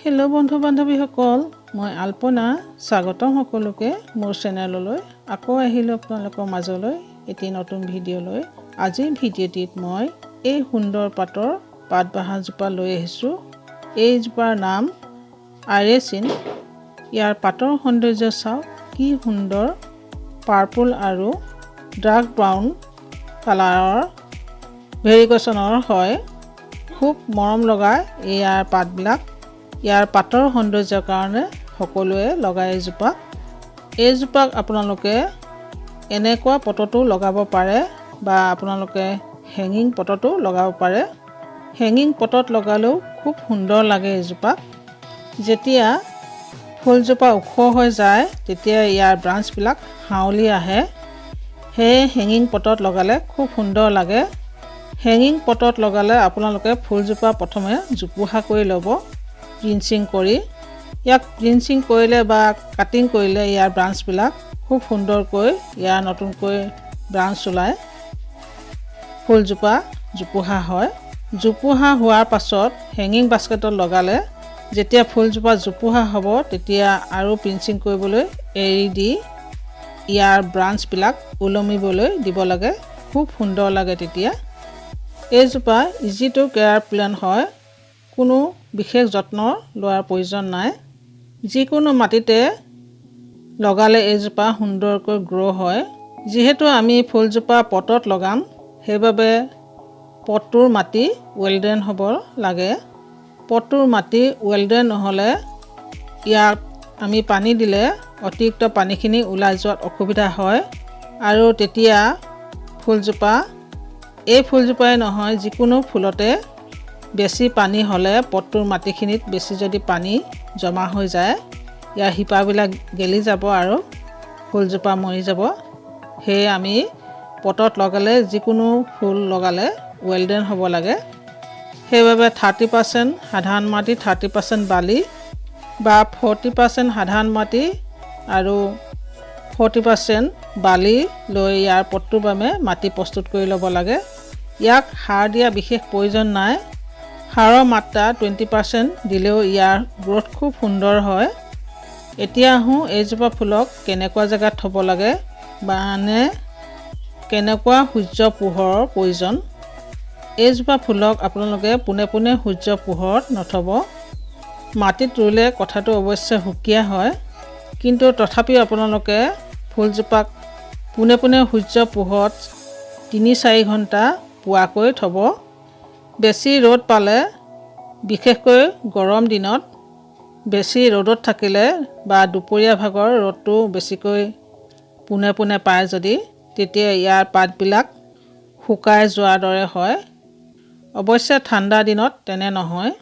Hello' বন্ধু বান্ধৱীসকল, মই আল্পনা স্বাগতম সকলোকে মোৰ চেনেললৈ। আকৌ আহিলোঁ আপোনালোকৰ মাজলৈ এটি নতুন ভিডিঅ' লৈ। আজিৰ ভিডিঅ'টিত মই এই সুন্দৰ পাতৰ পাতবাহাৰজোপা লৈ আহিছোঁ। এইজোপাৰ নাম আইৰেচিন। ইয়াৰ পাতৰ সৌন্দৰ্য চাওক, কি সুন্দৰ পাৰ্পল আৰু ডাৰ্ক ব্ৰাউন কালাৰৰ ভেৰিগেশ্যনৰ হয়। খুব মৰম লগা ইয়াৰ পাতবিলাক। ইয়াৰ পাতৰ সৌন্দৰ্যৰ কাৰণে সকলোৱে লগায় এইজোপাক আপোনালোকে এনেকুৱা পটতো লগাব পাৰে বা আপোনালোকে হেঙিং পটতো লগাব পাৰে। হেঙিং পটত লগালেও খুব সুন্দৰ লাগে এইজোপাক। যেতিয়া ফুলজোপা ওখ হৈ যায় তেতিয়া ইয়াৰ ব্ৰাঞ্চবিলাক হাউলি আহে। সেয়ে হেঙিং পটত লগালে খুব সুন্দৰ লাগে। হেঙিং পটত লগালে আপোনালোকে ফুলজোপা প্ৰথমে জোপোহা কৰি ল'ব। প্ৰিন্সিং কৰি ইয়াক প্ৰিন্সিং কৰিলে বা কাটিং কৰিলে ইয়াৰ ব্ৰাঞ্চবিলাক খুব সুন্দৰকৈ ইয়াৰ নতুনকৈ ব্ৰাঞ্চ ওলায়। ফুলজোপা জোপোহা হয়। জোপোহা হোৱাৰ পাছত হেঙিং বাস্কেটত লগালে যেতিয়া ফুলজোপা জোপোহা হ'ব তেতিয়া আৰু প্ৰিন্সিং কৰিবলৈ এৰি দি ইয়াৰ ব্ৰাঞ্চবিলাক ওলমিবলৈ দিব লাগে। খুব সুন্দৰ লাগে তেতিয়া। এইজোপা ইজি টু কেয়াৰ প্লেণ্ট হয়। কোনো বিশেষ যত্ন লোৱাৰ প্ৰয়োজন নাই। যিকোনো মাটিতে লগালে এইজোপা সুন্দৰকৈ গ্ৰ' হয়। যিহেতু আমি ফুলজোপা পটত লগাম সেইবাবে পটটোৰ মাটি ৱেল ড্ৰেইন হ'ব লাগে। পটটোৰ মাটি ৱেল ড্ৰেইন নহ'লে ইয়াত আমি পানী দিলে অতিৰিক্ত পানীখিনি ওলাই যোৱাত অসুবিধা হয় আৰু তেতিয়া এই ফুলজোপাই নহয় যিকোনো ফুলতে বেছি পানী হ'লে পটটোৰ মাটিখিনিত বেছি যদি পানী জমা হৈ যায় ইয়াৰ শিপাবিলাক গেলি যাব আৰু ফুলজোপা মৰি যাব। সেয়ে আমি পটত লগালে যিকোনো ফুল লগালে ৱেল ড্ৰেইন হ'ব লাগে। সেইবাবে 30% সাধাৰণ মাটি 30% বালি বা 40% সাধাৰণ মাটি আৰু 40% বালি লৈ ইয়াৰ পটটোৰ বাবে মাটি প্ৰস্তুত কৰি ল'ব লাগে। ইয়াক সাৰ দিয়া বিশেষ প্ৰয়োজন নাই। সাৰৰ মাত্ৰা 20% দিলেও ইয়াৰ গ্ৰ'থ খুব সুন্দৰ হয়। এতিয়া আহোঁ এইজোপা ফুলক কেনেকুৱা জেগাত থ'ব লাগে মানে কেনেকুৱা সূৰ্য পোহৰৰ প্ৰয়োজন। এইজোপা ফুলক আপোনালোকে পোনে পোনে সূৰ্য পোহৰত নথ'ব। মাটিত ৰুলে কথাটো অৱশ্যে সুকীয়া হয়, কিন্তু তথাপিও আপোনালোকে ফুলজোপাক পোনে পোনে সূৰ্য পোহৰত 3-4 ঘণ্টা পোৱাকৈ থ'ব। বেছি ৰ'দ পালে বিশেষকৈ গৰম দিনত বেছি ৰ'দত থাকিলে বা দুপৰীয়া ভাগৰ ৰ'দটো বেছিকৈ পোনে পোনে পায় যদি তেতিয়া ইয়াৰ পাতবিলাক শুকাই যোৱাৰ দৰে হয়। অৱশ্যে ঠাণ্ডা দিনত তেনে নহয়।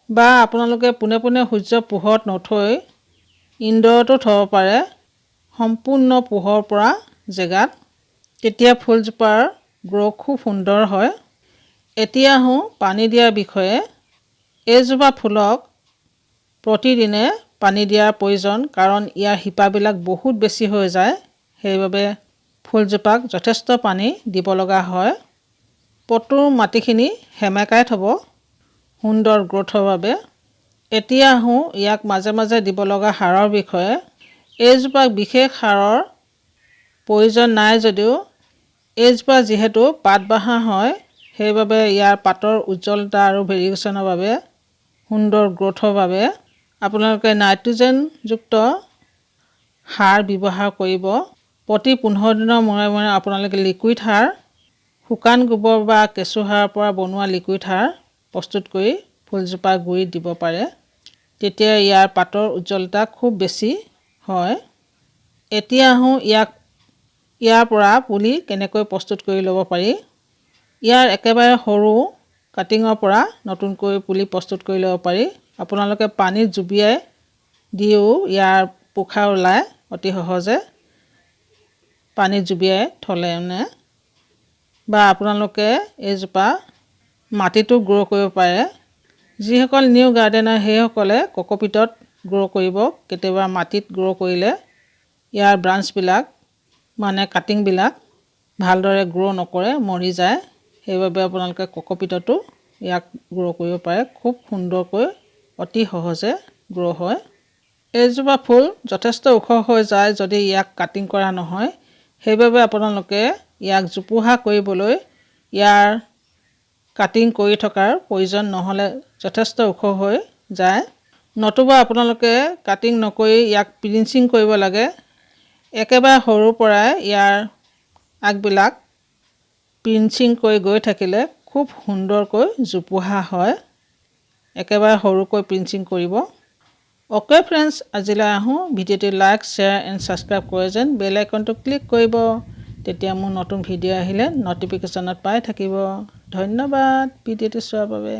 বা আপোনালোকে পোনে পোনে সূৰ্য পোহৰত নথৈ ইনডোৰতো থ'ব পাৰে সম্পূৰ্ণ পোহৰ পৰা জেগাত। তেতিয়া ফুলজোপাৰ গ্ৰ' খুব সুন্দৰ হয়। এতিয়া আহোঁ পানী দিয়াৰ বিষয়ে। এইজোপা ফুলক প্ৰতিদিনে পানী দিয়াৰ প্ৰয়োজন, কাৰণ ইয়াৰ শিপাবিলাক বহুত বেছি হৈ যায়। সেইবাবে ফুলজোপাক যথেষ্ট পানী দিব লগা হয়। পটটোৰ মাটিখিনি সেমেকাই থ'ব সুন্দৰ গ্ৰ'থৰ বাবে। এতিয়া আহোঁ ইয়াক মাজে মাজে দিব লগা সাৰৰ বিষয়ে। এইজোপাক বিশেষ সাৰৰ প্ৰয়োজন নাই যদিও এইজোপা যিহেতু পাতবাহাৰ হয় সেইবাবে ইয়াৰ পাতৰ উজ্জ্বলতা আৰু ভেৰিগেশ্যনৰ বাবে সুন্দৰ গ্ৰ'থৰ বাবে আপোনালোকে নাইট্ৰজেনযুক্ত সাৰ ব্যৱহাৰ কৰিব। প্ৰতি 15 দিনৰ মূৰে মূৰে আপোনালোকে লিকুইড সাৰ, শুকান গোবৰ বা কেঁচু সাৰৰ পৰা বনোৱা লিকুইড সাৰ প্ৰস্তুত কৰি ফুলজোপাৰ গুৰিত দিব পাৰে। তেতিয়া ইয়াৰ পাতৰ উজ্জ্বলতা খুব বেছি হয়। এতিয়া আহোঁ ইয়াৰ পৰা পুলি কেনেকৈ প্ৰস্তুত কৰি ল'ব পাৰি। ইয়াৰ একেবাৰে সৰু কাটিঙৰ পৰা নতুনকৈ পুলি প্ৰস্তুত কৰি ল'ব পাৰি। আপোনালোকে পানীত জুবিয়াই দিও ইয়াৰ পোখা ওলায় অতি সহজে। পানীত জুবিয়াই থ'লে বা আপোনালোকে এইজোপা মাটিতো গ্ৰ' কৰিব পাৰে। যিসকল নিউ গাৰ্ডেনাৰ সেইসকলে কক'পিটত গ্ৰ' কৰিব। কেতিয়াবা মাটিত গ্ৰ' কৰিলে ইয়াৰ ব্ৰাঞ্চবিলাক মানে কাটিংবিলাক ভালদৰে গ্ৰ' নকৰে, মৰি যায়। সেইবাবে আপোনালোকে কক'পিটতো ইয়াক গ্ৰ' কৰিব পাৰে। খুব সুন্দৰকৈ অতি সহজে গ্ৰ' হয়। এইজোপা ফুল যথেষ্ট ওখ হৈ যায় যদি ইয়াক কাটিং কৰা নহয়। সেইবাবে আপোনালোকে ইয়াক জোপোহা কৰিবলৈ ইয়াৰ কাটিং কৰি থকাৰ প্ৰয়োজন নহ'লে যথেষ্ট ওখ হৈ যায়। নতুবা আপোনালোকে কাটিং নকৰি ইয়াক প্ৰিঞ্চিং কৰিব লাগে। একেবাৰে সৰুৰ পৰাই ইয়াৰ আগবিলাক প্ৰিঞ্চিং কৰি গৈ থাকিলে খুব সুন্দৰকৈ জোপোহা হয়। একেবাৰে সৰুকৈ প্ৰিঞ্চিং কৰিব। অ'কে ফ্ৰেণ্ডছ, আজিলৈ আহোঁ। ভিডিঅ'টো লাইক, শ্বেয়াৰ এণ্ড ছাবস্ক্ৰাইব কৰে যেন বেল আইকনটো ক্লিক কৰিব। তেতিয়া মোৰ নতুন ভিডিঅ' আহিলে ন'টিফিকেশ্যনত পাই থাকিব। ধন্যবাদ ভিডিঅ'টো চোৱাৰ বাবে।